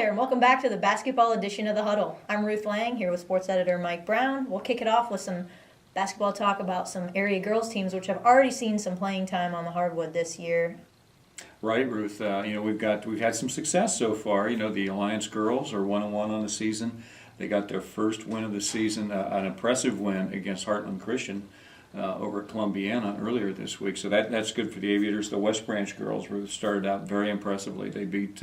there, and welcome back to the basketball edition of the Huddle. I'm Ruth Lang, here with sports editor Mike Brown. We'll kick it off with some basketball talk about some area girls teams, which have already seen some playing time on the hardwood this year. Right, Ruth. We've had some success so far. The Alliance girls are 1-1 on the season. They got their first win of the season, an impressive win against Heartland Christian over at Columbiana earlier this week. So that's good for the Aviators. The West Branch girls, Ruth, started out very impressively. They beat.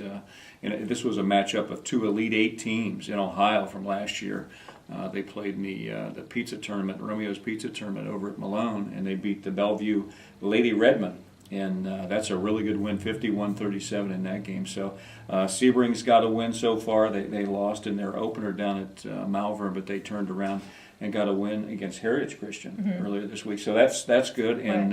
This was a matchup of two Elite Eight teams in Ohio from last year. They played in the pizza tournament, Romeo's Pizza Tournament over at Malone, and they beat the Bellevue Lady Redmond. And that's a really good win, 51-37 in that game. So Sebring's got a win so far. They lost in their opener down at Malvern, but they turned around and got a win against Heritage Christian earlier this week. So that's good. And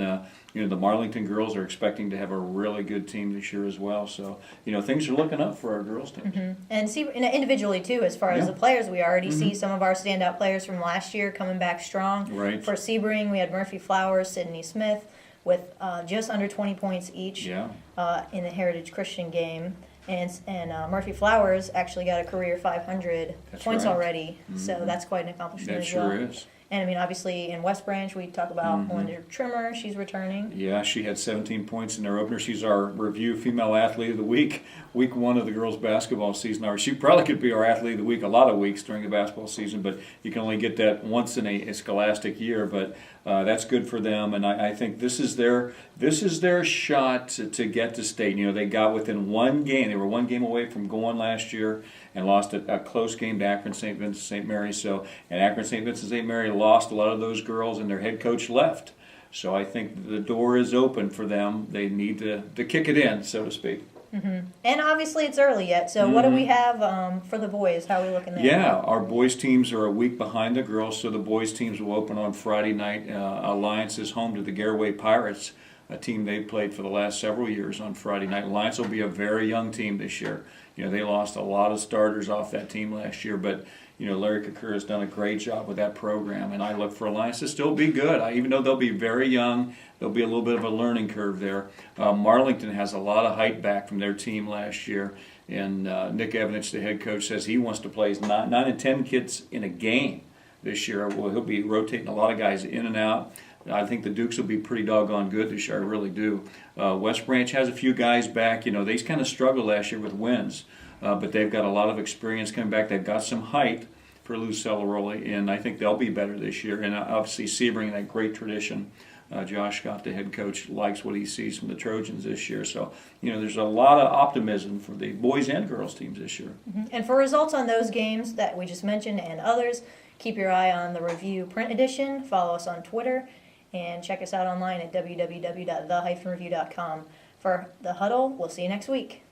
the Marlington girls are expecting to have a really good team this year as well. So things are looking up for our girls teams. And see, individually too, as far as the players, we already see some of our standout players from last year coming back strong. Right. For Sebring, we had Murphy Flowers, Sydney Smith, with just under 20 points each in the Heritage Christian game. And Murphy Flowers actually got a career 500 points already, so that's quite an accomplishment as well. That sure is. And obviously in West Branch, we talk about Melinda Trimmer. She's returning. Yeah, she had 17 points in their opener. She's our review female athlete of the week 1 of the girls' basketball season. She probably could be our athlete of the week a lot of weeks during the basketball season, but you can only get that once in a scholastic year. But that's good for them, and I think this is their shot to get to state. They got within one game. They were one game away from going last year and lost a close game to Akron St. Vincent St. Mary. And Akron St. Vincent St. Mary lost a lot of those girls, and their head coach left. So I think the door is open for them. They need to kick it in, so to speak. And obviously it's early yet, so what do we have for the boys? How are we looking there? Yeah, our boys teams are a week behind the girls, so the boys teams will open on Friday night. Alliance is home to the Garaway Pirates, a team they've played for the last several years on Friday night. Alliance will be a very young team this year. They lost a lot of starters off that team last year, but Larry Kakur has done a great job with that program, and I look for Alliance to still be good. Even though they'll be very young, there'll be a little bit of a learning curve there. Marlington has a lot of height back from their team last year, and Nick Evanich, the head coach, says he wants to play 9 and 10 kids in a game this year. Well, he'll be rotating a lot of guys in and out. I think the Dukes will be pretty doggone good this year. I really do. West Branch has a few guys back. They kind of struggled last year with wins, but they've got a lot of experience coming back. They've got some height for Lou Celeroli, and I think they'll be better this year. And obviously Sebring, that great tradition. Josh Scott, the head coach, likes what he sees from the Trojans this year. So, there's a lot of optimism for the boys and girls teams this year. And for results on those games that we just mentioned and others, keep your eye on the Review print edition. Follow us on Twitter. And check us out online at www.the-review.com. For The Huddle, we'll see you next week.